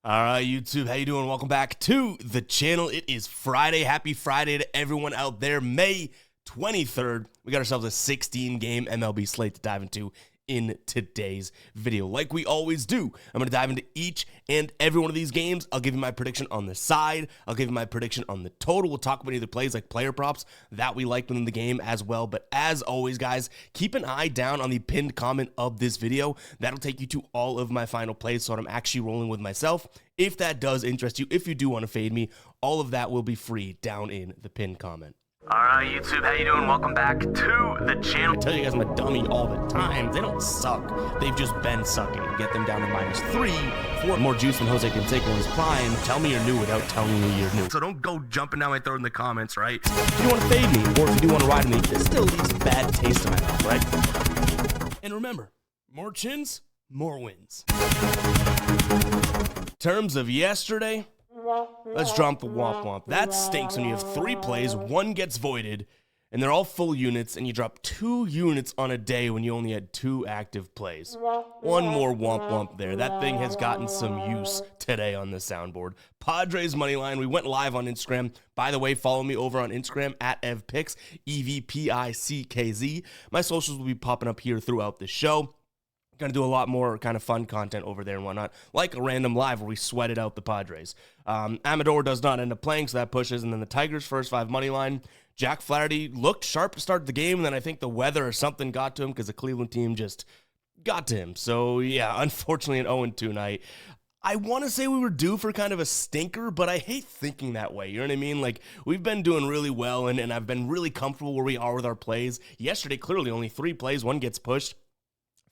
All right, YouTube, how you doing? Welcome back to the channel. It is Friday. Happy Friday to everyone out there. May 23rd. We got ourselves a 16-game MLB slate to dive into in today's video. Like we always do, I'm going to dive into each and every one of these games. I'll give you my prediction on the side. I'll give you my prediction on the total. We'll talk about either plays like player props that we like within the game as well. But as always, guys, keep an eye down on the pinned comment of this video. That'll take you to all of my final plays, so I'm actually rolling with myself. If that does interest you, if you do want to fade me, all of that will be free down in the pinned comment. All right, YouTube, how you doing? Welcome back to the channel. I tell you guys I'm a dummy all the time. They don't suck. They've just been sucking. Get them down to -3 for more juice than Jose Canseco in his prime. Tell me you're new without telling me you're new. So don't go jumping down my throat in the comments, right? If you want to fade me, or if you do want to ride me, this still leaves a bad taste in my mouth, right? And remember, more chins, more wins. In terms of yesterday, let's drop the womp womp. That stinks when you have 3 plays, 1 gets voided, and they're all full units, and you drop 2 units on a day when you only had 2 active plays. One more womp womp there. That thing has gotten some use today on the soundboard. Padres money line. We went live on Instagram. By the way, follow me over on Instagram at MLB Picks, EVPICKZ. My socials will be popping up here throughout the show. Going to do a lot more kind of fun content over there and whatnot, like a random live where we sweated out the Padres. Amador does not end up playing, so that pushes. And then the Tigers' first 5 money line. Jack Flaherty looked sharp to start the game, and then I think the weather or something got to him because the Cleveland team just got to him. So, yeah, unfortunately, an 0-2 night. I want to say we were due for kind of a stinker, but I hate thinking that way. You know what I mean? Like, we've been doing really well, and I've been really comfortable where we are with our plays. Yesterday, clearly, only 3 plays, 1 gets pushed.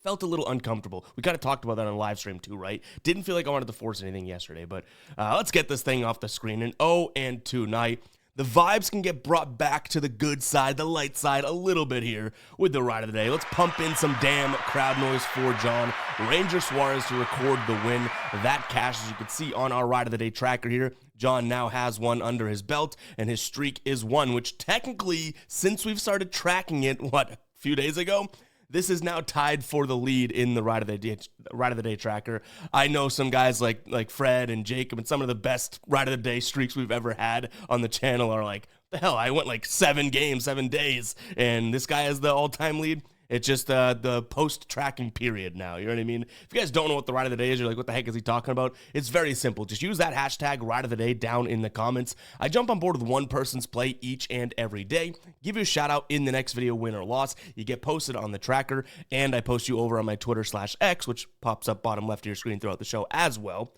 Felt a little uncomfortable. We kind of talked about that on live stream too, right? Didn't feel like I wanted to force anything yesterday, but let's get this thing off the screen. An 0-2 night. The vibes can get brought back to the good side, the light side a little bit here with the ride of the day. Let's pump in some damn crowd noise for John Ranger Suarez to record the win. That cash, as you can see on our ride of the day tracker here. John now has 1 under his belt, and his streak is 1, which technically, since we've started tracking it, a few days ago, this is now tied for the lead in the ride of the day tracker. I know some guys like Fred and Jacob, and some of the best ride of the day streaks we've ever had on the channel are like, the hell, I went like 7 games, 7 days, and this guy has the all-time lead. It's just the post-tracking period now, you know what I mean? If you guys don't know what the ride of the day is, you're like, what the heck is he talking about? It's very simple. Just use that hashtag ride of the day down in the comments. I jump on board with one person's play each and every day. Give you a shout out in the next video, win or loss. You get posted on the tracker, and I post you over on my Twitter/X, which pops up bottom left of your screen throughout the show as well.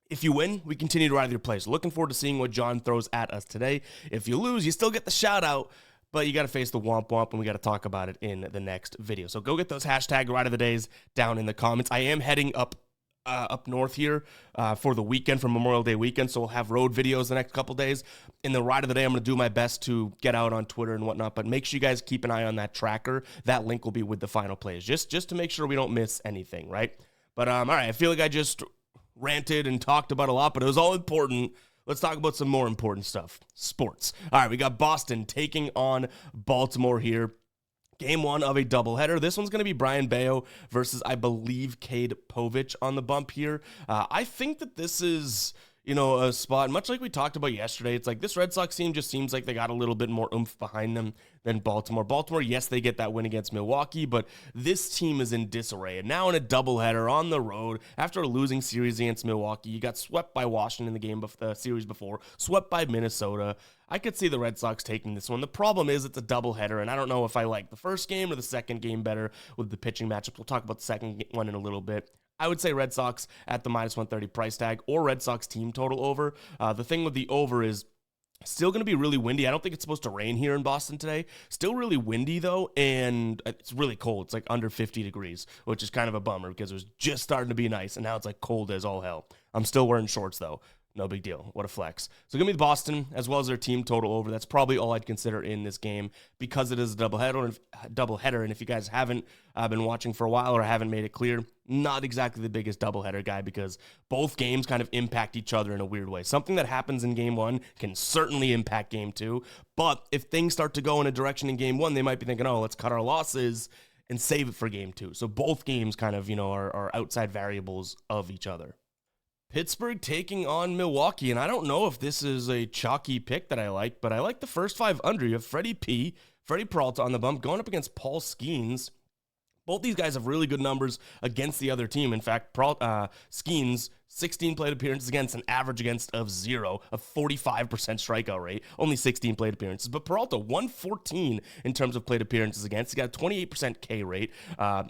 If you win, we continue to ride your plays. Looking forward to seeing what John throws at us today. If you lose, you still get the shout out, but you got to face the womp womp, and we got to talk about it in the next video. So go get those hashtag ride of the days down in the comments. I am heading up north here for the weekend, for Memorial Day weekend, so we'll have road videos the next couple days. In the ride of the day, I'm going to do my best to get out on Twitter and whatnot, but make sure you guys keep an eye on that tracker. That link will be with the final plays, just to make sure we don't miss anything, right? But all right, I feel like I just ranted and talked about a lot, but it was all important. Let's talk about some more important stuff. Sports. All right, we got Boston taking on Baltimore here. Game 1 of a doubleheader. This one's going to be Brian Bayo versus, I believe, Cade Povich on the bump here. I think that this is, a spot, much like we talked about yesterday. It's like this Red Sox team just seems like they got a little bit more oomph behind them than Baltimore. Baltimore, yes, they get that win against Milwaukee, but this team is in disarray. And now in a doubleheader on the road, after a losing series against Milwaukee, you got swept by Washington in the series before, swept by Minnesota. I could see the Red Sox taking this one. The problem is it's a doubleheader, and I don't know if I like the first game or the second game better with the pitching matchups. We'll talk about the second one in a little bit. I would say Red Sox at the -130 price tag, or Red Sox team total over. The thing with the over is still going to be really windy. I don't think it's supposed to rain here in Boston today. Still really windy, though, and it's really cold. It's like under 50 degrees, which is kind of a bummer because it was just starting to be nice, and now it's like cold as all hell. I'm still wearing shorts, though. No big deal. What a flex. So give me the Boston as well as their team total over. That's probably all I'd consider in this game because it is a doubleheader. And if you guys haven't been watching for a while or haven't made it clear, not exactly the biggest doubleheader guy because both games kind of impact each other in a weird way. Something that happens in game 1 can certainly impact game 2. But if things start to go in a direction in game 1, they might be thinking, oh, let's cut our losses and save it for game 2. So both games kind of, are outside variables of each other. Pittsburgh taking on Milwaukee, and I don't know if this is a chalky pick that I like, but I like the first 5 under. You have Freddie Peralta on the bump going up against Paul Skeens. Both these guys have really good numbers against the other team. In fact, Skeens, 16 plate appearances against an average against of 0, a 45% strikeout rate, only 16 plate appearances. But Peralta, 114 in terms of plate appearances against. He got a 28% K rate,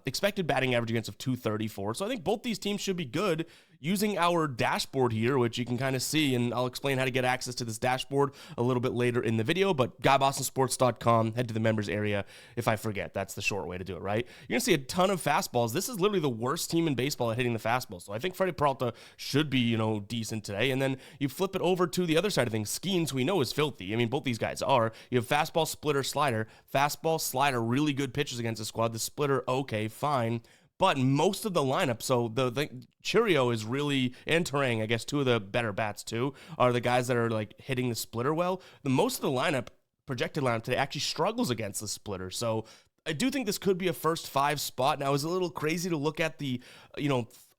expected batting average against of 234. So I think both these teams should be good. Using our dashboard here, which you can kind of see, and I'll explain how to get access to this dashboard a little bit later in the video, but GuyBostonSports.com, head to the members area if I forget. That's the short way to do it, right? You're going to see a ton of fastballs. This is literally the worst team in baseball at hitting the fastball. So I think Freddie Peralta should be, decent today. And then you flip it over to the other side of things. Skeens, we know, is filthy. I mean, both these guys are. You have fastball, splitter, slider. Fastball, slider, really good pitches against the squad. The splitter, okay, fine. But most of the lineup, so the Churio is really, and Terang, I guess 2 of the better bats too, are the guys that are like hitting the splitter well. The most of the lineup, projected lineup today, actually struggles against the splitter. So I do think this could be a first 5 spot. Now, it's a little crazy to look at the,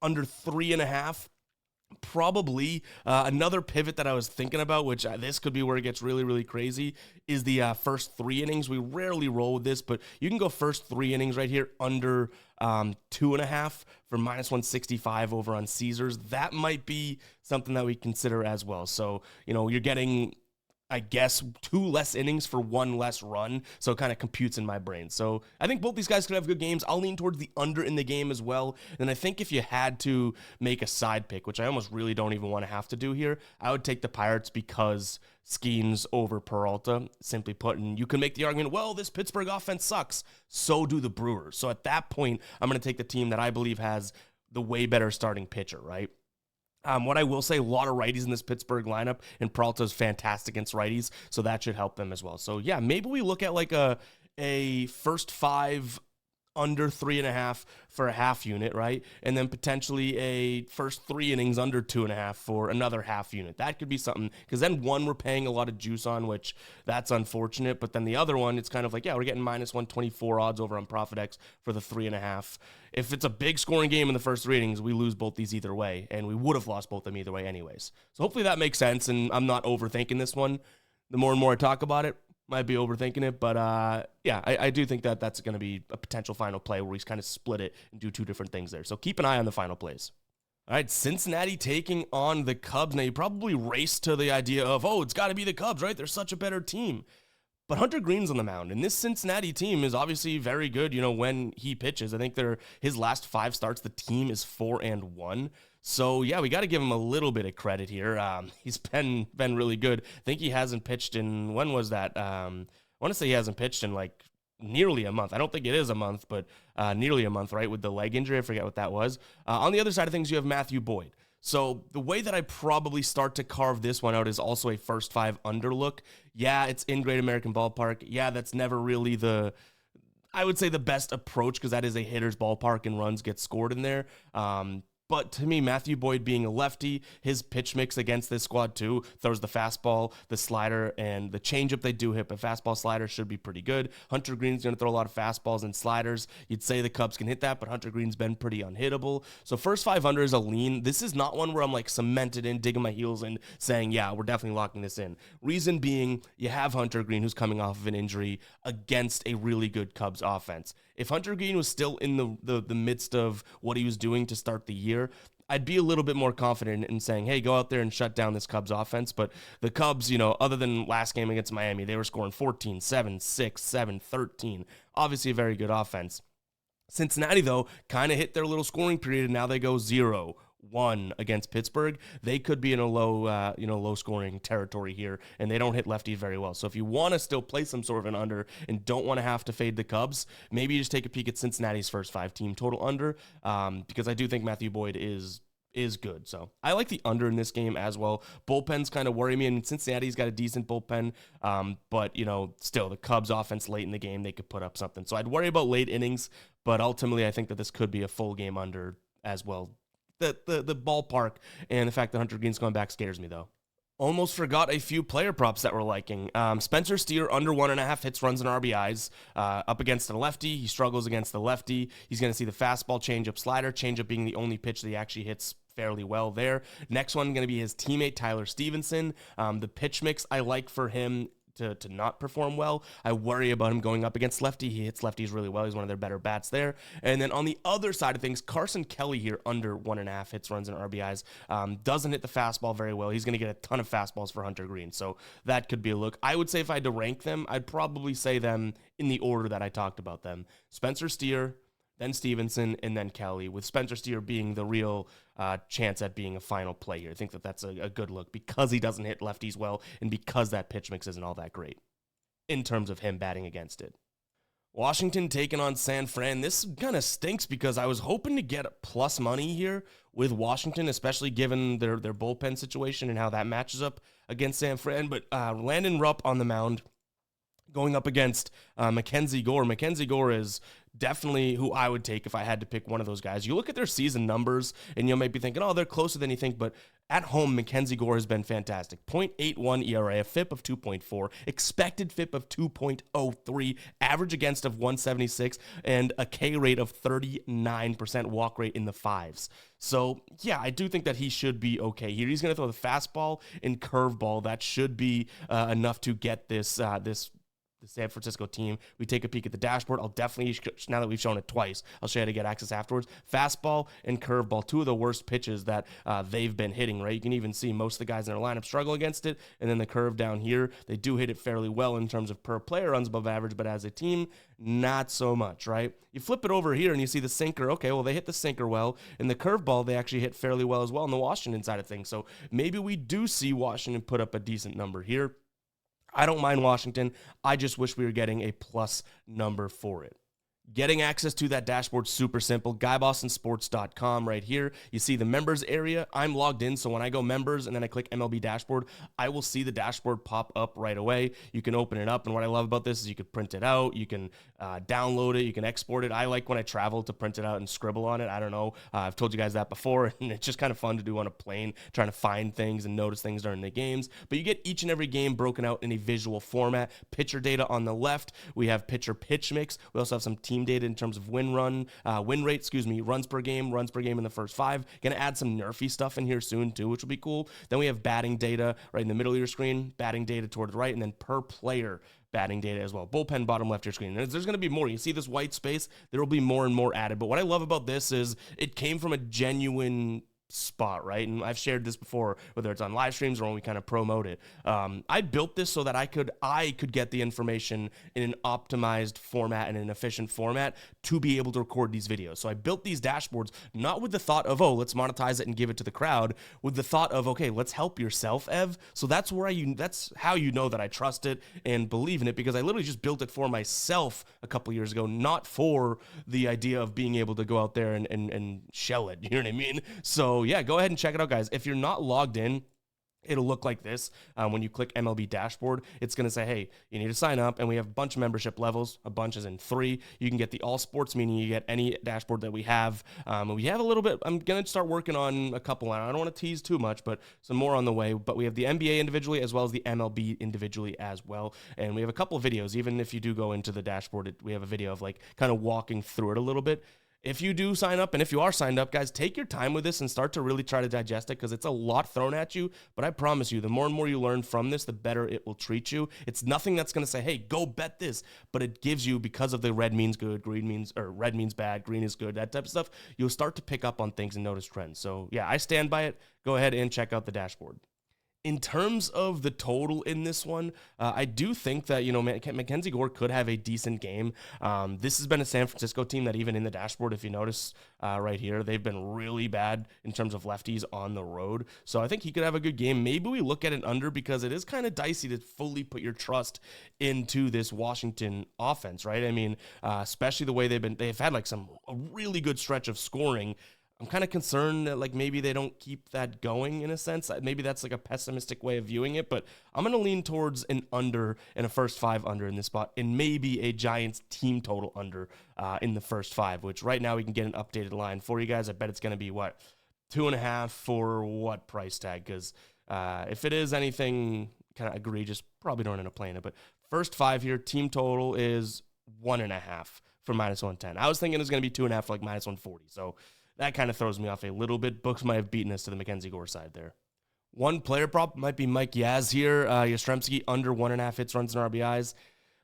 under 3.5. Probably another pivot that I was thinking about, which this could be where it gets really, really crazy, is the first 3 innings. We rarely roll with this, but you can go first 3 innings right here under 2.5 for -165 over on Caesars. That might be something that we consider as well. So, you're getting, I guess, 2 less innings for 1 less run, so it kind of computes in my brain. So I think both these guys could have good games. I'll lean towards the under in the game as well. And I think if you had to make a side pick, which I almost really don't even want to have to do here, I would take the Pirates because Skeens over Peralta, simply put. And you can make the argument, well, this Pittsburgh offense sucks. So do the Brewers. So at that point, I'm going to take the team that I believe has the way better starting pitcher, right? What I will say, a lot of righties in this Pittsburgh lineup, and Peralta's fantastic against righties, so that should help them as well. So yeah, maybe we look at like a first 5 under 3.5 for a half unit, right? And then potentially a first 3 innings under 2.5 for another half unit. That could be something, because then one we're paying a lot of juice on, which that's unfortunate. But then the other one, it's kind of like, yeah, we're getting -124 odds over on ProfitX for the 3.5. If it's a big scoring game in the first 3 innings, we lose both these either way, and we would have lost both of them either way anyways. So hopefully that makes sense, and I'm not overthinking this one. The more and more I talk about it, might be overthinking it, but yeah, I do think that that's going to be a potential final play where we kind of split it and do 2 different things there. So keep an eye on the final plays. All right, Cincinnati taking on the Cubs. Now, you probably race to the idea of, oh, it's got to be the Cubs, right? They're such a better team. But Hunter Green's on the mound, and this Cincinnati team is obviously very good, when he pitches. I think his last 5 starts, the team is 4-1. So, yeah, we got to give him a little bit of credit here. He's been really good. I think he hasn't pitched in, when was that? I want to say he hasn't pitched in, like, nearly a month. I don't think it is a month, but nearly a month, right, with the leg injury. I forget what that was. On the other side of things, you have Matthew Boyd. So the way that I probably start to carve this one out is also a first 5 under look. Yeah, it's in Great American Ballpark. Yeah, that's never really I would say the best approach, because that is a hitter's ballpark and runs get scored in there. But to me, Matthew Boyd being a lefty, his pitch mix against this squad too, throws the fastball, the slider, and the changeup they do hit, but fastball slider should be pretty good. Hunter Green's going to throw a lot of fastballs and sliders. You'd say the Cubs can hit that, but Hunter Green's been pretty unhittable. So first 5 under is a lean. This is not one where I'm like cemented in, digging my heels in, saying, yeah, we're definitely locking this in. Reason being, you have Hunter Green, who's coming off of an injury, against a really good Cubs offense. If Hunter Green was still in the midst of what he was doing to start the year, I'd be a little bit more confident in saying, hey, go out there and shut down this Cubs offense. But the Cubs, other than last game against Miami, they were scoring 14, 7, 6, 7, 13. Obviously a very good offense. Cincinnati, though, kind of hit their little scoring period, and now they go 0-1 against Pittsburgh. They could be in a low scoring territory here, and they don't hit lefties very well. So if you want to still play some sort of an under and don't want to have to fade the Cubs, maybe you just take a peek at Cincinnati's first 5 team total under, because I do think Matthew Boyd is good. So I like the under in this game as well. Bullpens kind of worry me, and Cincinnati's got a decent bullpen, but still the Cubs offense late in the game, they could put up something. So I'd worry about late innings, but ultimately I think that this could be a full game under as well. The ballpark and the fact that Hunter Green's going back scares me, though. Almost forgot a few player props that we're liking. Spencer Steer, under 1.5 hits, runs, and RBIs. Up against a lefty. He struggles against the lefty. He's going to see the fastball, changeup, slider. Changeup being the only pitch that he actually hits fairly well there. Next one going to be his teammate, Tyler Stevenson. The pitch mix I like for him to not perform well. I worry about him going up against lefty. He hits lefties really well. He's one of their better bats there. And then on the other side of things, Carson Kelly here under 1.5 hits, runs, and RBIs. Doesn't hit the fastball very well. He's going to get a ton of fastballs for Hunter Green. So that could be a look. I would say if I had to rank them, I'd probably say them in the order that I talked about them. Spencer Steer, then Stevenson, and then Kelly, with Spencer Steer being the real chance at being a final play here. I think that that's a good look because he doesn't hit lefties well and because that pitch mix isn't all that great in terms of him batting against it. Washington taking on San Fran. This kind of stinks because I was hoping to get plus money here with Washington, especially given their bullpen situation and how that matches up against San Fran. But Landon Rupp on the mound going up against Mackenzie Gore. Mackenzie Gore is definitely who I would take if I had to pick one of those guys. You look at their season numbers, and you might be thinking, oh, they're closer than you think, but at home, Mackenzie Gore has been fantastic. 0.81 ERA, a FIP of 2.4, expected FIP of 2.03, average against of 176, and a K rate of 39%, walk rate in the fives. So, yeah, I do think that he should be okay here. He's going to throw the fastball and curveball. That should be enough to get the San Francisco team. We take a peek at the dashboard. I'll definitely, now that we've shown it twice, I'll show you how to get access afterwards. Fastball and curveball, two of the worst pitches that they've been hitting, right? You can even see most of the guys in their lineup struggle against it. And then the curve down here, they do hit it fairly well in terms of per player runs above average, but as a team, not so much, right? You flip it over here and you see the sinker. Okay, well, they hit the sinker well. And the curveball, they actually hit fairly well as well on the Washington side of things. So maybe we do see Washington put up a decent number here. I don't mind Washington. I just wish we were getting a plus number for it. Getting access to that dashboard, super simple. GuyBostonSports.com right here. You see the members area. I'm logged in, so when I go members and then I click MLB dashboard, I will see the dashboard pop up right away. You can open it up, and what I love about this is you can print it out. You can download it. You can export it. I like when I travel to print it out and scribble on it. I don't know. I've told you guys that before, and it's just kind of fun to do on a plane, trying to find things and notice things during the games. But you get each and every game broken out in a visual format. Pitcher data on the left. We have pitcher pitch mix. We also have some team data in terms of win rate, runs per game in the first 5. Going to add some nerfy stuff in here soon too, which will be cool. Then we have batting data right in the middle of your screen, batting data toward the right, and then per player batting data as well. Bullpen bottom left of your screen. There's going to be more. You see this white space, there will be more and more added. But what I love about this is it came from a genuine spot, right? And I've shared this before, whether it's on live streams or when we kind of promote it. I built this so that I could get the information in an optimized format and an efficient format to be able to record these videos. So I built these dashboards not with the thought of, oh, let's monetize it and give it to the crowd, with the thought of, okay, let's help yourself, Ev. So that's how you know that I trust it and believe in it, because I literally just built it for myself a couple years ago, not for the idea of being able to go out there and shell it. You know what I mean? So yeah, go ahead and check it out, guys. If you're not logged in, it'll look like this. When you click MLB dashboard, it's going to say, hey, you need to sign up. And we have a bunch of membership levels. A bunch is in 3. You can get the all sports, meaning you get any dashboard that we have. We have a little bit. I'm going to start working on a couple. I don't want to tease too much, but some more on the way. But we have the NBA individually as well as the MLB individually as well. And we have a couple of videos. Even if you do go into the dashboard, we have a video of like kind of walking through it a little bit. If you do sign up, and if you are signed up, guys, take your time with this and start to really try to digest it, because it's a lot thrown at you. But I promise you, the more and more you learn from this, the better it will treat you. It's nothing that's going to say, hey, go bet this. But it gives you, because of the red means good, red means bad, green is good, that type of stuff, you'll start to pick up on things and notice trends. So yeah, I stand by it. Go ahead and check out the dashboard. In terms of the total in this one, I do think that, Mackenzie Gore could have a decent game. This has been a San Francisco team that even in the dashboard, if you notice right here, they've been really bad in terms of lefties on the road. So I think he could have a good game. Maybe we look at an under, because it is kind of dicey to fully put your trust into this Washington offense, right? I mean, especially the way they've had like a really good stretch of scoring. I'm kind of concerned that like maybe they don't keep that going in a sense. Maybe that's like a pessimistic way of viewing it, but I'm going to lean towards an under and a first 5 under in this spot, and maybe a Giants team total under in the first 5, which right now we can get an updated line for you guys. I bet it's going to be 2.5 for what price tag? Because if it is anything kind of egregious, probably don't end up playing it. But first 5 here, team total is 1.5 for -110. I was thinking it was going to be 2.5 for like -140. So that kind of throws me off a little bit. Books might have beaten us to the Mackenzie Gore side there. One player prop might be Mike Yaz here. Yastrzemski under 1.5 hits, runs, and RBIs.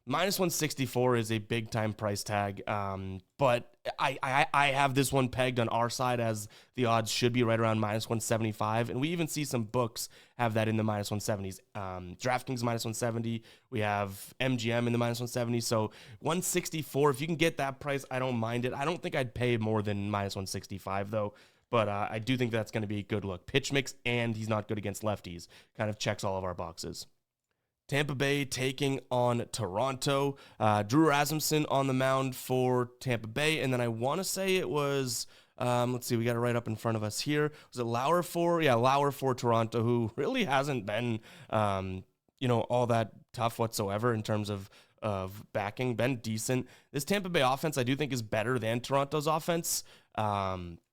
Minus 164 is a big time price tag, but I have this one pegged on our side as the odds should be right around minus 175, and we even see some books have that in the minus 170s. DraftKings minus 170, we have MGM in the minus 170, so 164, if you can get that price, I don't mind it. I don't think I'd pay more than minus 165 though, but I do think that's going to be a good look. Pitch mix, and he's not good against lefties. Kind of checks all of our boxes. Tampa Bay taking on Toronto. Drew Rasmussen on the mound for Tampa Bay. And then I want to say it was, let's see, we got it right up in front of us here. Was it Lauer for? Yeah, Lauer for Toronto, who really hasn't been, all that tough whatsoever in terms of backing. Been decent. This Tampa Bay offense, I do think, is better than Toronto's offense.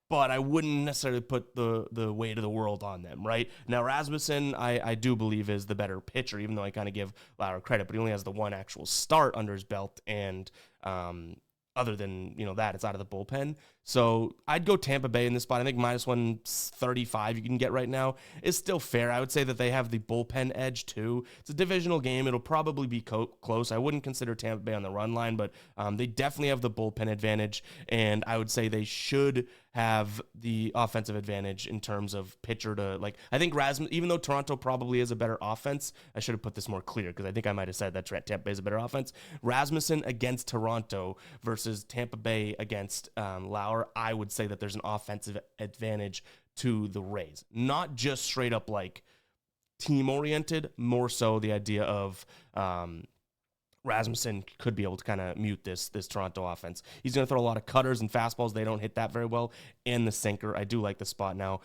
But I wouldn't necessarily put the weight of the world on them, right? Now, Rasmussen, I do believe, is the better pitcher, even though I kind of give Lauer credit, but he only has the one actual start under his belt, and other than, that, it's out of the bullpen. So I'd go Tampa Bay in this spot. I think minus 135 you can get right now is still fair. I would say that they have the bullpen edge too. It's a divisional game. It'll probably be close. I wouldn't consider Tampa Bay on the run line, but they definitely have the bullpen advantage, and I would say they should have the offensive advantage in terms of pitcher to, I think Rasmussen, even though Toronto probably is a better offense, I should have put this more clear because I think I might have said that Tampa Bay is a better offense. Rasmussen against Toronto versus Tampa Bay against Lauer, I would say that there's an offensive advantage to the Rays. Not just straight up team-oriented, more so the idea of Rasmussen could be able to kind of mute this Toronto offense. He's going to throw a lot of cutters and fastballs. They don't hit that very well. And the sinker, I do like the spot now.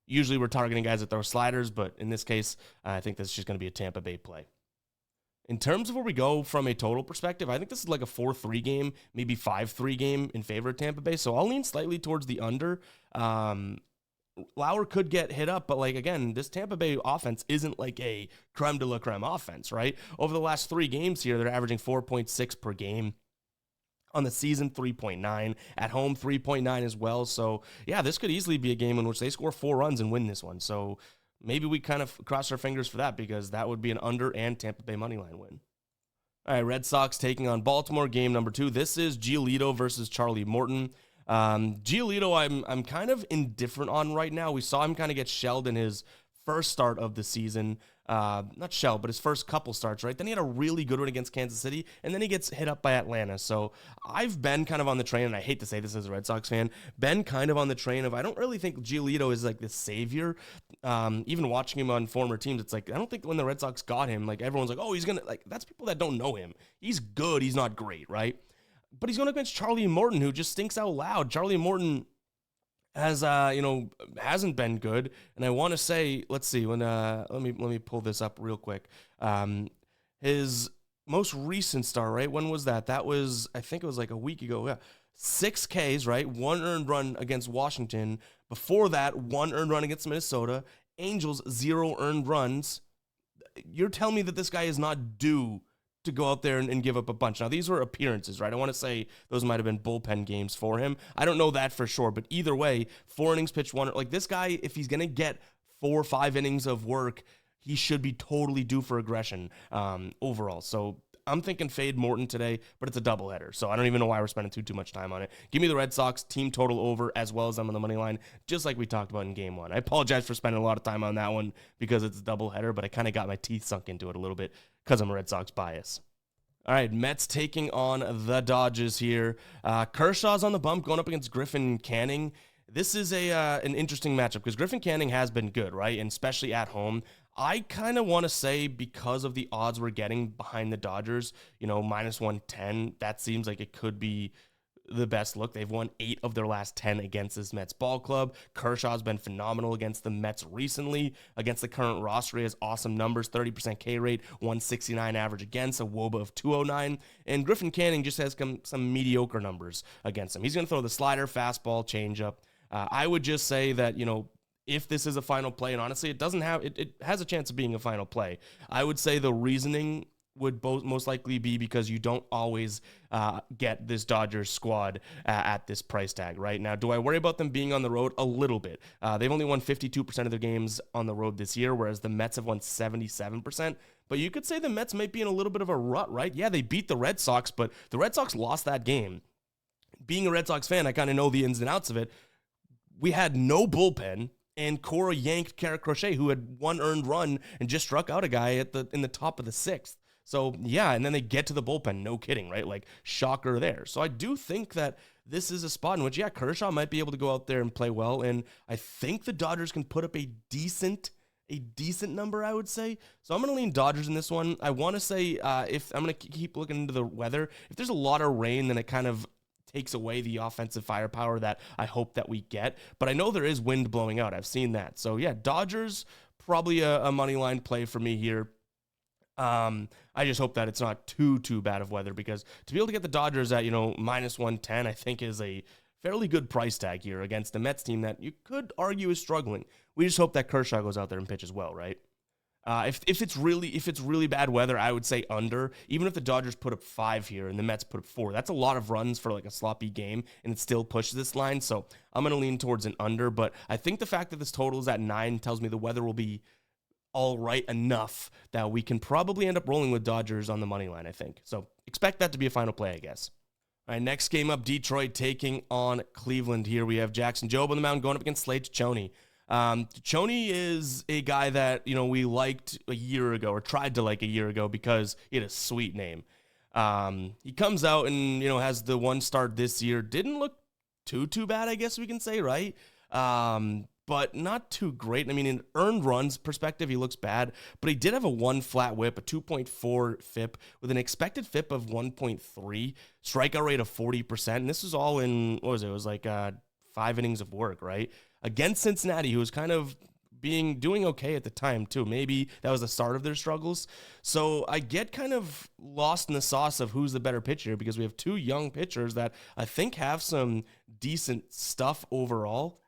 Usually we're targeting guys that throw sliders, but in this case, I think this is just going to be a Tampa Bay play. In terms of where we go from a total perspective, I think this is like a 4-3 game, maybe 5-3 game in favor of Tampa Bay. So I'll lean slightly towards the under. Lauer could get hit up, but again, this Tampa Bay offense isn't like a creme de la creme offense, right? Over the last 3 games here, they're averaging 4.6 per game. On the season, 3.9. At home, 3.9 as well. So yeah, this could easily be a game in which they score 4 runs and win this one. So maybe we kind of cross our fingers for that because that would be an under and Tampa Bay moneyline win. All right, Red Sox taking on Baltimore, game number 2. This is Giolito versus Charlie Morton. Giolito, I'm kind of indifferent on right now. We saw him kind of get shelled in his first start of the season. Not shelled, but his first couple starts, right? Then he had a really good one against Kansas City, and then he gets hit up by Atlanta. So I've been kind of on the train, and I hate to say this as a Red Sox fan, been kind of on the train of I don't really think Giolito is the savior. Even watching him on former teams, it's I don't think when the Red Sox got him, everyone's oh, he's going to, that's people that don't know him. He's good. He's not great, right? But he's going against Charlie Morton, who just stinks out loud. Charlie Morton has hasn't been good, and I want to say, let's see, when let me pull this up real quick. His most recent start, right? When was that? That was, I think it was a week ago. Yeah, 6 Ks, right? 1 earned run against Washington. Before that, 1 earned run against Minnesota. Angels, 0 earned runs. You're telling me that this guy is not due to go out there and give up a bunch. Now, these were appearances, right? I want to say those might have been bullpen games for him. I don't know that for sure, but either way, 4 innings pitched, 1. This guy, if he's going to get 4 or 5 innings of work, he should be totally due for aggression overall. So I'm thinking fade Morton today, but it's a doubleheader, so I don't even know why we're spending too much time on it. Give me the Red Sox team total over as well as them on the money line, just like we talked about in game 1. I apologize for spending a lot of time on that one because it's a doubleheader, but I kind of got my teeth sunk into it a little bit because I'm a Red Sox bias. All right, Mets taking on the Dodgers here. Kershaw's on the bump going up against Griffin Canning. This is an interesting matchup because Griffin Canning has been good, right? And especially at home. I kind of want to say because of the odds we're getting behind the Dodgers, minus 110, that seems like it could be the best look. They've won 8 of their last 10 against this Mets ball club. Kershaw's been phenomenal against the Mets recently. Against the current roster, he has awesome numbers, 30% K rate, 169 average against, a WOBA of 209. And Griffin Canning just has some mediocre numbers against him. He's going to throw the slider, fastball, changeup. I would just say that, if this is a final play, and honestly, it has a chance of being a final play. I would say the reasoning would most likely be because you don't always get this Dodgers squad at this price tag right now. Do I worry about them being on the road? A little bit. They've only won 52% of their games on the road this year, whereas the Mets have won 77%. But you could say the Mets might be in a little bit of a rut, right? Yeah, they beat the Red Sox, but the Red Sox lost that game. Being a Red Sox fan, I kind of know the ins and outs of it. We had no bullpen, and Cora yanked Carrot Crochet, who had one earned run and just struck out a guy in the top of the sixth. So, yeah, and then they get to the bullpen. No kidding, right? Like, shocker there. So I do think that this is a spot in which, yeah, Kershaw might be able to go out there and play well, and I think the Dodgers can put up a decent number, I would say. So I'm going to lean Dodgers in this one. I want to say if I'm going to keep looking into the weather, if there's a lot of rain, then it kind of takes away the offensive firepower that I hope that we get. But I know there is wind blowing out. I've seen that. So, yeah, Dodgers, probably a money line play for me here. I just hope that it's not too bad of weather, because to be able to get the Dodgers at, minus 110, I think is a fairly good price tag here against the Mets team that you could argue is struggling. We just hope that Kershaw goes out there and pitches well, right? If it's really bad weather, I would say under. Even if the Dodgers put up 5 here and the Mets put up 4, that's a lot of runs for like a sloppy game, and it still pushes this line. So I'm going to lean towards an under, but I think the fact that this total is at 9 tells me the weather will be all right enough that we can probably end up rolling with Dodgers on the money line, I think. So expect that to be a final play, I guess. All right, next game up, Detroit taking on Cleveland. Here we have Jackson Jobe on the mound going up against Slade Ciccone. Ciccone is a guy that, we liked a year ago, or tried to like a year ago, because he had a sweet name. He comes out and, has the one start this year. Didn't look too bad, I guess we can say, right? But not too great. I mean, in earned runs perspective, he looks bad, but he did have a 1 flat whip, a 2.4 FIP with an expected FIP of 1.3, strikeout rate of 40%. And this was all in, what was it? It was like 5 innings of work, right? Against Cincinnati, who was kind of doing okay at the time too. Maybe that was the start of their struggles. So I get kind of lost in the sauce of who's the better pitcher, because we have 2 young pitchers that I think have some decent stuff overall.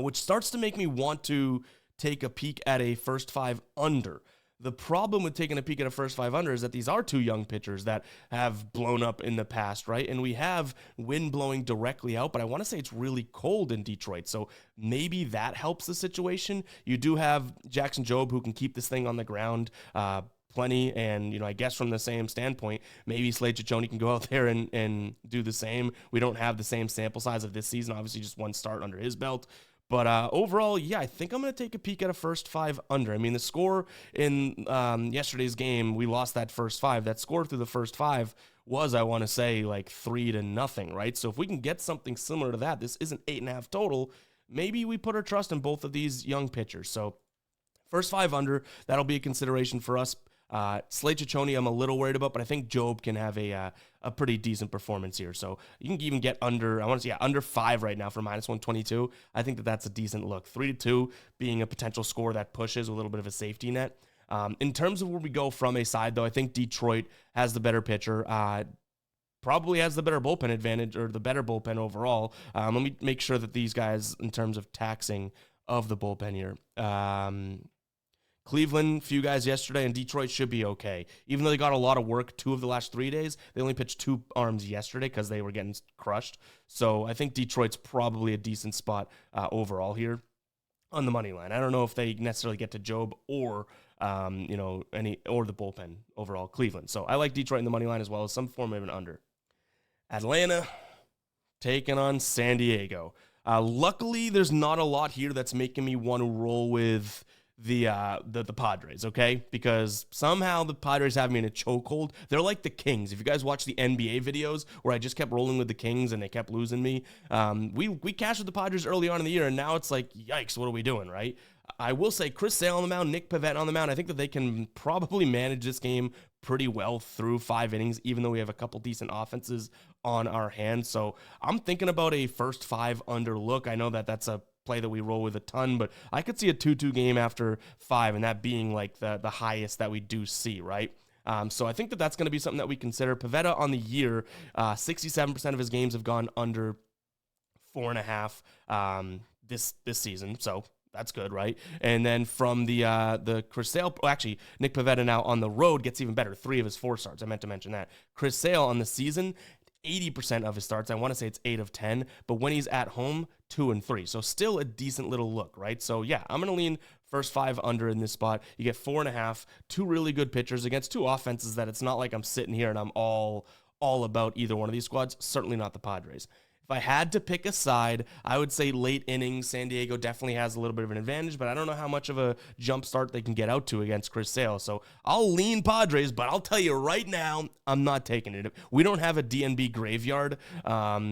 Which starts to make me want to take a peek at a first 5 under. The problem with taking a peek at a first 5 under is that these are 2 young pitchers that have blown up in the past, right? And we have wind blowing directly out, but I want to say it's really cold in Detroit, so maybe that helps the situation. You do have Jackson Jobe, who can keep this thing on the ground plenty, and I guess from the same standpoint, maybe Slade Ciccone can go out there and do the same. We don't have the same sample size of this season, obviously just 1 start under his belt. But overall, yeah, I think I'm going to take a peek at a first 5 under. I mean, the score in yesterday's game, we lost that first 5. That score through the first 5 was, I want to say, like 3-0, right? So if we can get something similar to that, this isn't 8.5 total, maybe we put our trust in both of these young pitchers. So first 5 under, that'll be a consideration for us. Slade Ciccone, I'm a little worried about, but I think Jobe can have a pretty decent performance here. So you can even get under, I want to say, under 5 right now for minus 122. I think that's a decent look. 3-2 being a potential score that pushes a little bit of a safety net. In terms of where we go from a side, though, I think Detroit has the better pitcher. Probably has the better bullpen advantage, or the better bullpen overall. Let me make sure that these guys, in terms of taxing of the bullpen here, Cleveland, few guys yesterday, and Detroit should be okay. Even though they got a lot of work 2 of the last 3 days, they only pitched 2 arms yesterday because they were getting crushed. So I think Detroit's probably a decent spot overall here on the money line. I don't know if they necessarily get to Jobe or the bullpen overall, Cleveland. So I like Detroit in the money line as well as some form of an under. Atlanta taking on San Diego. Luckily, there's not a lot here that's making me want to roll with the Padres, okay? Because somehow the Padres have me in a chokehold. They're like the Kings. If you guys watch the NBA videos where I just kept rolling with the Kings and they kept losing me, we cashed with the Padres early on in the year, and now it's like, yikes, what are we doing, right? I will say Chris Sale on the mound, Nick Pivetta on the mound. I think that they can probably manage this game pretty well through 5 innings, even though we have a couple decent offenses on our hands. So I'm thinking about a first 5 under look. I know that that's a play that we roll with a ton, but I could see a 2-2 game after 5, and that being like the highest that we do see, right? So I think that that's going to be something that we consider. Pivetta on the year, 67% of his games have gone under 4.5 this season. So That's good, right? And then from the Chris Sale, actually, Nick Pivetta now on the road gets even better. 3 of his 4 starts. I meant to mention that. Chris Sale on the season, 80% of his starts. I want to say it's 8 of 10, but when he's at home, 2 and 3. So still a decent little look, right? So yeah, I'm going to lean first 5 under in this spot. You get 4.5, 2 really good pitchers against 2 offenses that it's not like I'm sitting here and I'm all about either one of these squads. Certainly not the Padres. If I had to pick a side, I would say late innings, San Diego definitely has a little bit of an advantage, but I don't know how much of a jump start they can get out to against Chris Sale. So I'll lean Padres, but I'll tell you right now, I'm not taking it. We don't have a DNB graveyard,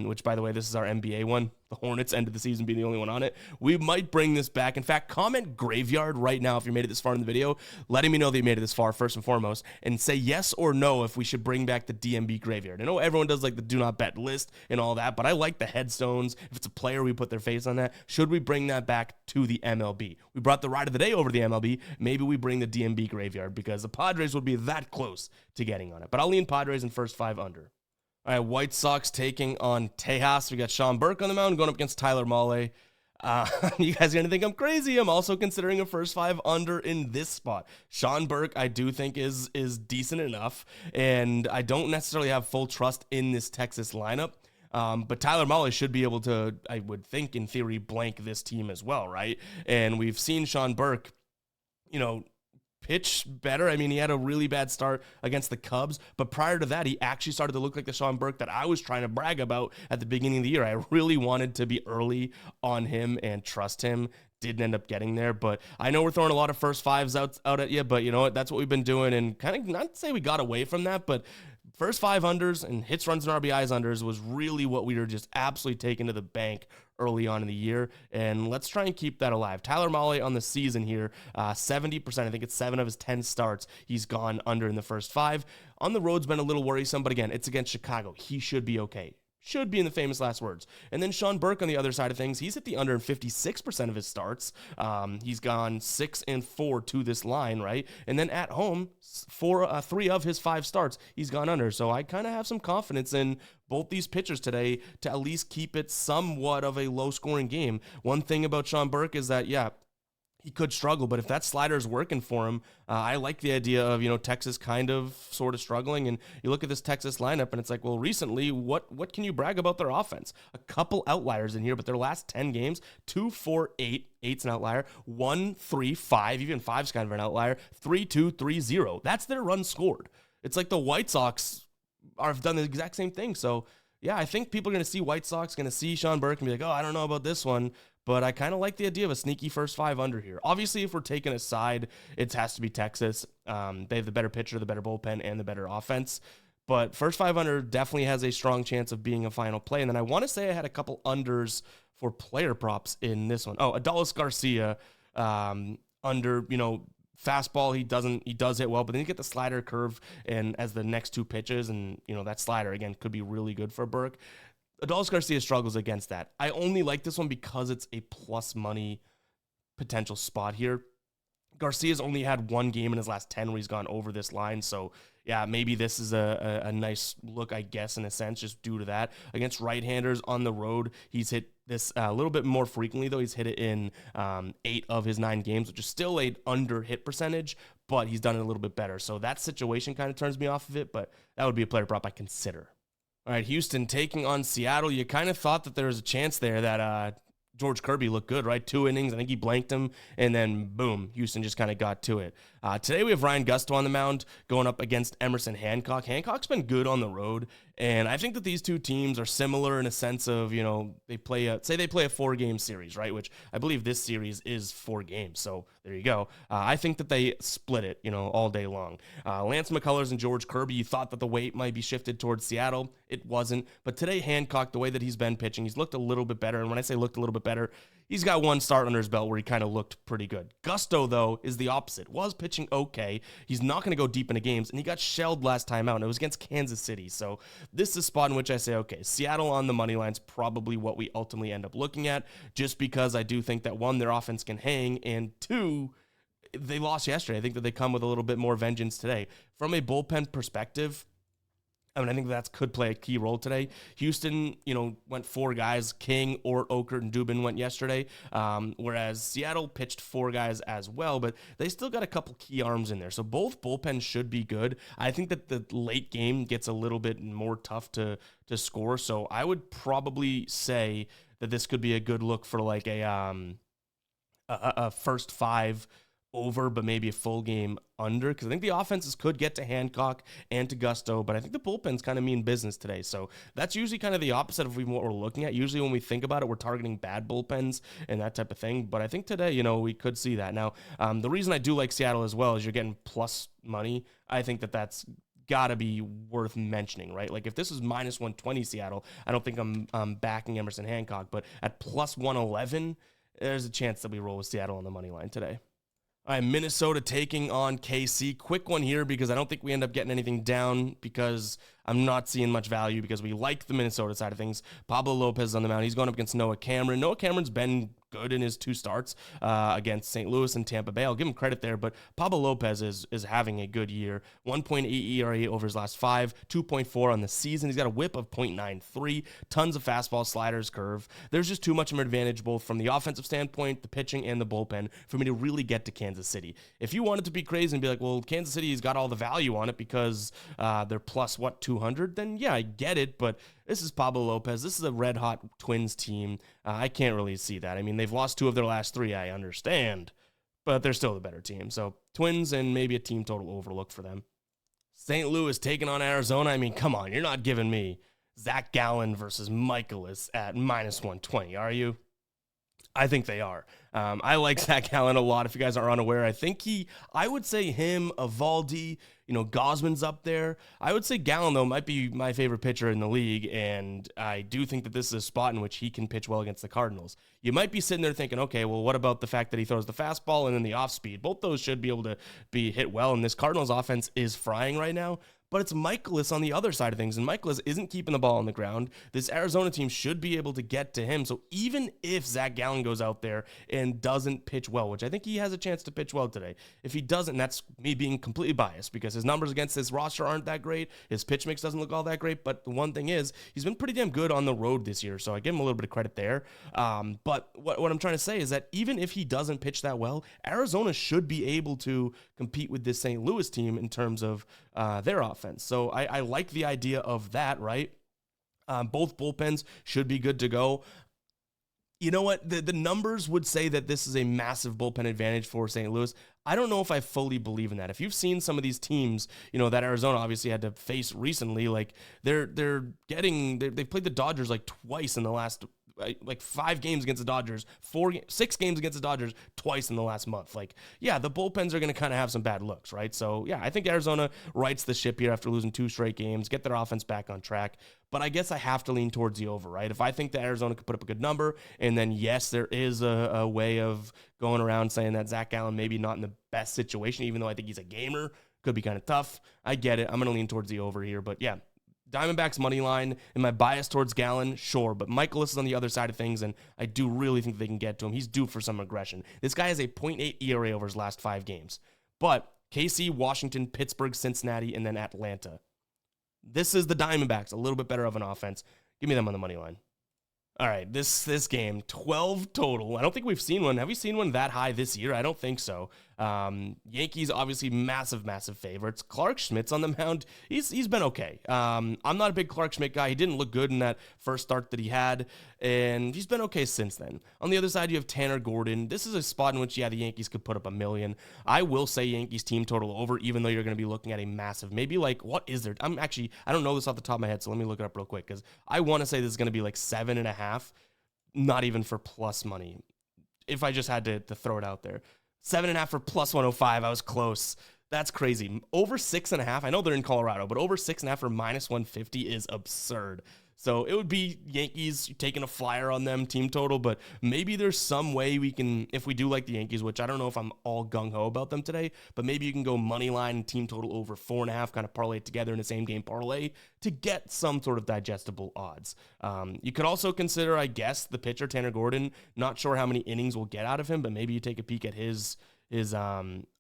which, by the way, this is our NBA one. The Hornets ended the season being the only one on it. We might bring this back. In fact, comment graveyard right now if you made it this far in the video, letting me know that you made it this far first and foremost, and say yes or no if we should bring back the DMB graveyard. I know everyone does like the do not bet list and all that, but I like the headstones. If it's a player, we put their face on that. Should we bring that back to the MLB? We brought the ride of the day over to the MLB. Maybe we bring the DMB graveyard because the Padres would be that close to getting on it. But I'll lean Padres in first 5 under. All right, White Sox taking on Tejas. We got Sean Burke on the mound going up against Tyler Mahle. You guys are going to think I'm crazy. I'm also considering a first 5 under in this spot. Sean Burke, I do think is decent enough, and I don't necessarily have full trust in this Texas lineup. But Tyler Mahle should be able to, I would think, in theory, blank this team as well, right? And we've seen Sean Burke, pitch better. I mean, he had a really bad start against the Cubs, but prior to that, he actually started to look like the Sean Burke that I was trying to brag about at the beginning of the year. I really wanted to be early on him and trust him. Didn't end up getting there, but I know we're throwing a lot of first 5s out at you, but you know what? That's what we've been doing, and kind of not to say we got away from that, but first 5 unders and hits, runs, and RBIs unders was really what we were just absolutely taking to the bank early on in the year, and let's try and keep that alive. Tyler Mahle on the season here, 70%, I think it's 7 of his 10 starts, he's gone under in the first 5. On the road's been a little worrisome, but again, it's against Chicago. He should be okay. Should be in the famous last words. And then Sean Burke on the other side of things, he's hit the under in 56% of his starts. He's gone 6 and 4 to this line, right? And then at home, 3 of his 5 starts, he's gone under. So I kind of have some confidence in both these pitchers today to at least keep it somewhat of a low-scoring game. One thing about Sean Burke is that, yeah, he could struggle, but if that slider is working for him, I like the idea of, Texas kind of sort of struggling, and you look at this Texas lineup, and it's like, well, recently, what can you brag about their offense? A couple outliers in here, but their last 10 games, 2-4-8, 8's an outlier, 1-3-5, even 5's kind of an outlier, 3-2, 3-0. That's their run scored. It's like the White Sox have done the exact same thing, so yeah, I think people are going to see White Sox, going to see Sean Burke, and be like, oh, I don't know about this one. But I kind of like the idea of a sneaky first 5 under here. Obviously, if we're taking a side, it has to be Texas. They have the better pitcher, the better bullpen, and the better offense. But first 5 under definitely has a strong chance of being a final play. And then I want to say I had a couple unders for player props in this one. Oh, Adolis Garcia under, fastball, he does hit well, but then you get the slider curve and as the next 2 pitches, and that slider again could be really good for Burke. Adolis Garcia struggles against that. I only like this one because it's a plus money potential spot here. Garcia's only had 1 game in his last 10 where he's gone over this line. So, yeah, maybe this is a nice look, I guess, in a sense, just due to that. Against right-handers on the road, he's hit this a little bit more frequently, though. He's hit it in 8 of his 9 games, which is still a under hit percentage, but he's done it a little bit better. So that situation kind of turns me off of it, but that would be a player prop I consider. All right, Houston taking on Seattle. You kind of thought that there was a chance there that George Kirby looked good, right? 2 innings. I think he blanked him, and then boom, Houston just kind of got to it. Today we have Ryan Gusto on the mound going up against Emerson Hancock. Hancock's been good on the road, and I think that these two teams are similar in a sense of, they play a 4-game series, right? Which I believe this series is 4 games, so there you go. I think that they split it, all day long. Lance McCullers and George Kirby, you thought that the weight might be shifted towards Seattle. It wasn't, but today Hancock, the way that he's been pitching, he's looked a little bit better, and when I say looked a little bit better, he's got 1 start under his belt where he kind of looked pretty good. Gusto, though, is the opposite. Was pitching okay. He's not going to go deep into games, and he got shelled last time out, and it was against Kansas City. So this is a spot in which I say, okay, Seattle on the money line's probably what we ultimately end up looking at, just because I do think that, 1, their offense can hang, and 2, they lost yesterday. I think that they come with a little bit more vengeance today. From a bullpen perspective, I mean, I think that could play a key role today. Houston, went 4 guys. King, Ort, Okert, and Dubin went yesterday, whereas Seattle pitched 4 guys as well, but they still got a couple key arms in there. So both bullpens should be good. I think that the late game gets a little bit more tough to score, so I would probably say that this could be a good look for like a first 5 over, but maybe a full game under, because I think the offenses could get to Hancock and to Gusto, but I think the bullpens kind of mean business today. So that's usually kind of the opposite of what we're looking at. Usually when we think about it, we're targeting bad bullpens and that type of thing. But I think today, we could see that. Now, the reason I do like Seattle as well is you're getting plus money. I think that that's got to be worth mentioning, right? Like if this is minus 120 Seattle, I don't think I'm backing Emerson Hancock, but at plus 111, there's a chance that we roll with Seattle on the money line today. All right, Minnesota taking on KC. Quick one here because I don't think we end up getting anything down because I'm not seeing much value because we like the Minnesota side of things. Pablo Lopez on the mound. He's going up against Noah Cameron. Noah Cameron's been good in his 2 starts against St. Louis and Tampa Bay. I'll give him credit there, but Pablo Lopez is having a good year. 1.8 ERA over his last 5, 2.4 on the season. He's got a whip of 0.93, tons of fastball, sliders, curve. There's just too much of an advantage both from the offensive standpoint, the pitching, and the bullpen for me to really get to Kansas City. If you wanted to be crazy and be like, well, Kansas City's got all the value on it because they're plus, 200, then yeah, I get it, but this is Pablo Lopez. This is a red-hot Twins team. I can't really see that. I mean, they've lost 2 of their last 3, I understand, but they're still the better team. So Twins and maybe a team total overlook for them. St. Louis taking on Arizona. I mean, come on, you're not giving me Zach Gallen versus Michaelis at minus 120, are you? I think they are. I like Zach Gallen a lot. If you guys are unaware, I would say him, Evaldi, Gosman's up there. I would say Gallen, though, might be my favorite pitcher in the league, and I do think that this is a spot in which he can pitch well against the Cardinals. You might be sitting there thinking, okay, well, what about the fact that he throws the fastball and then the off speed? Both those should be able to be hit well, and this Cardinals offense is frying right now. But it's Michaelis on the other side of things, and Michaelis isn't keeping the ball on the ground. This Arizona team should be able to get to him. So even if Zach Gallen goes out there and doesn't pitch well, which I think he has a chance to pitch well today, if he doesn't, that's me being completely biased because his numbers against this roster aren't that great. His pitch mix doesn't look all that great. But the one thing is, he's been pretty damn good on the road this year, so I give him a little bit of credit there. But what I'm trying to say is that even if he doesn't pitch that well, Arizona should be able to compete with this St. Louis team in terms of their offense. So I like the idea of that, right? Both bullpens should be good to go. You know what? The numbers would say that this is a massive bullpen advantage for St. Louis. I don't know if I fully believe in that. If you've seen some of these teams, that Arizona obviously had to face recently, like they've played the Dodgers like twice in the last 5 games against the Dodgers, 6 games against the Dodgers twice in the last month. Like, yeah, the bullpens are going to kind of have some bad looks, right? So, yeah, I think Arizona rights the ship here after losing 2 straight games, get their offense back on track. But I guess I have to lean towards the over, right? If I think that Arizona could put up a good number, and then, yes, there is a way of going around saying that Zach Gallen maybe not in the best situation, even though I think he's a gamer, could be kind of tough. I get it. I'm going to lean towards the over here. But, yeah, Diamondbacks money line. Am I biased towards Gallen? Sure, but Michaelis is on the other side of things, and I do really think they can get to him. He's due for some aggression. This guy has a 0.8 ERA over his last 5 games. But KC, Washington, Pittsburgh, Cincinnati, and then Atlanta. This is the Diamondbacks, a little bit better of an offense. Give me them on the money line. All right, this game, 12 total. I don't think we've seen one. Have we seen one that high this year? I don't think so. Yankees, obviously, massive favorites. Clark Schmidt's on the mound. He's been okay. I'm not a big Clark Schmidt guy. He didn't look good in that first start that he had, and he's been okay since then. On the other side, you have Tanner Gordon. This is a spot in which, yeah, the Yankees could put up 1 million. I will say Yankees team total over, even though you're going to be looking at a massive, maybe like, what is there? I don't know this off the top of my head, so let me look it up real quick, because I want to say this is going to be like 7.5, not even for plus money, if I just had to throw it out there. 7.5 for plus 105. I was close. That's crazy. Over 6.5. I know they're in Colorado, but over 6.5 for minus 150 is absurd. So it would be Yankees taking a flyer on them team total, but maybe there's some way we can, if we do like the Yankees, which I don't know if I'm all gung-ho about them today, but maybe you can go money line and team total over 4.5, kind of parlay it together in the same game parlay to get some sort of digestible odds. You could also consider, I guess, the pitcher, Tanner Gordon. Not sure how many innings we'll get out of him, but maybe you take a peek at his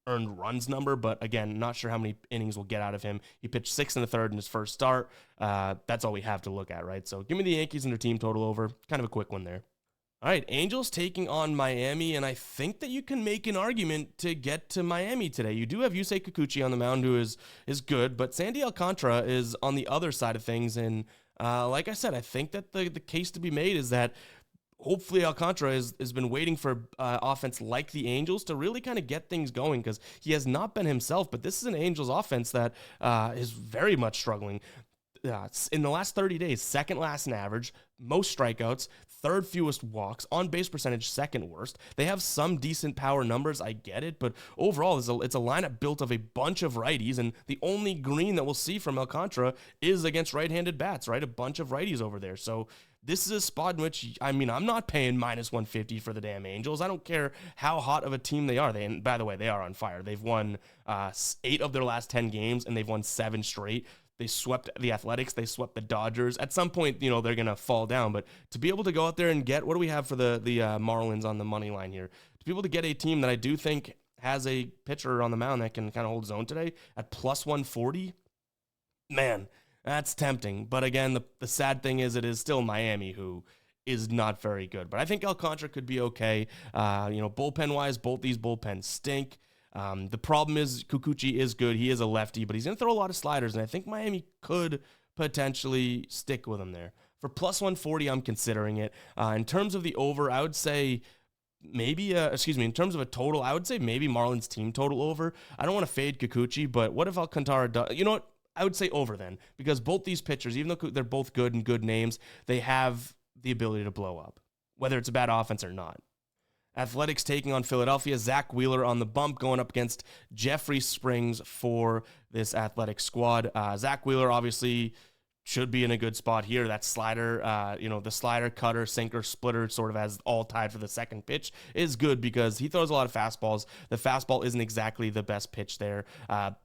earned runs number, but again, not sure how many innings we'll get out of him. He pitched 6 1/3 in his first start. That's all we have to look at, right? So give me the Yankees and their team total over. Kind of a quick one there. All right, Angels taking on Miami, and I think that you can make an argument to get to Miami today. You do have Yusei Kikuchi on the mound, who is good, but Sandy Alcantara is on the other side of things, and like I said, I think that the case to be made is that hopefully Alcantara has been waiting for offense like the Angels to really kind of get things going, because he has not been himself, but this is an Angels offense that is very much struggling. In the last 30 days, second last in average, most strikeouts, third fewest walks, on-base percentage second worst. They have some decent power numbers, I get it, but overall it's a lineup built of a bunch of righties, and the only green that we'll see from Alcantara is against right-handed bats, right? A bunch of righties over there. So this is a spot in which, I mean, I'm not paying minus 150 for the damn Angels. I don't care how hot of a team they are. And by the way, they are on fire. They've won 8 of their last 10 games, and they've won 7 straight. They swept the Athletics. They swept the Dodgers. At some point, they're going to fall down. But to be able to go out there and get, what do we have for the Marlins on the money line here? To be able to get a team that I do think has a pitcher on the mound that can kind of hold his own today at plus 140, man, that's tempting. But again, the sad thing is it is still Miami, who is not very good. But I think Alcantara could be okay. Bullpen-wise, both these bullpens stink. The problem is Kikuchi is good. He is a lefty, but he's going to throw a lot of sliders, and I think Miami could potentially stick with him there. For plus 140, I'm considering it. In terms of the over, I would say maybe, in terms of a total, I would say maybe Marlins team total over. I don't want to fade Kikuchi, but what if Alcantara does? You know what? I would say over then, because both these pitchers, even though they're both good and good names, they have the ability to blow up, whether it's a bad offense or not. Athletics taking on Philadelphia. Zach Wheeler on the bump going up against Jeffrey Springs for this Athletic squad. Zach Wheeler obviously should be in a good spot here. That slider, the slider, cutter, sinker, splitter sort of as all tied for the second pitch is good because he throws a lot of fastballs. The fastball isn't exactly the best pitch there.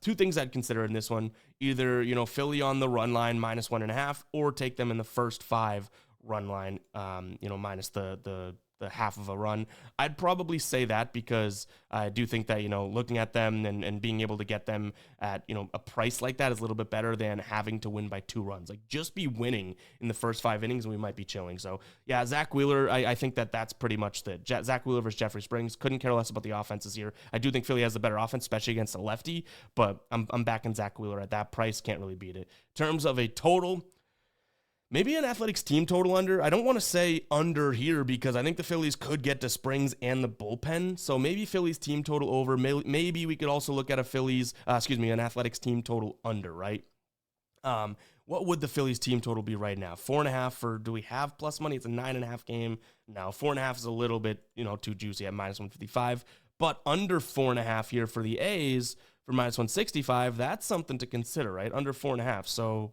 2 things I'd consider in this one. Either, Philly on the run line minus 1.5 or take them in the first 5 run line, minus the half of a run. I'd probably say that because I do think that, looking at them and being able to get them at, a price like that is a little bit better than having to win by 2 runs. Like, just be winning in the first 5 innings and we might be chilling. So, yeah, Zach Wheeler, I think that's pretty much the Zach Wheeler versus Jeffrey Springs. Couldn't care less about the offenses here. I do think Philly has the better offense, especially against a lefty, but I'm backing Zach Wheeler at that price. Can't really beat it. In terms of a total, maybe an Athletics team total under. I don't want to say under here because I think the Phillies could get to Springs and the bullpen. So maybe Phillies team total over. Maybe we could also look at an Athletics team total under, right? What would the Phillies team total be right now? 4.5 for, do we have plus money? It's a 9.5 game. No, 4.5 is a little bit, too juicy at minus 155. But under 4.5 here for the A's for minus 165, that's something to consider, right? Under 4.5. So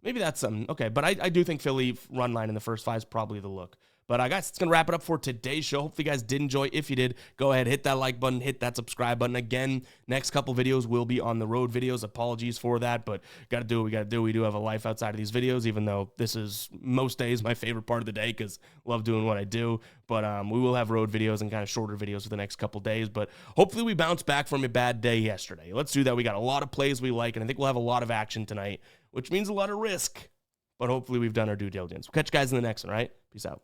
maybe that's something. Okay, but I do think Philly run line in the first 5 is probably the look. But guys, it's going to wrap it up for today's show. Hopefully you guys did enjoy. If you did, go ahead, hit that like button, hit that subscribe button. Again, next couple videos will be on the road videos. Apologies for that, but got to do what we got to do. We do have a life outside of these videos, even though this is most days my favorite part of the day because I love doing what I do. But we will have road videos and kind of shorter videos for the next couple days. But hopefully we bounce back from a bad day yesterday. Let's do that. We got a lot of plays we like, and I think we'll have a lot of action tonight, which means a lot of risk. But hopefully we've done our due diligence. We'll catch you guys in the next one, right? Peace out.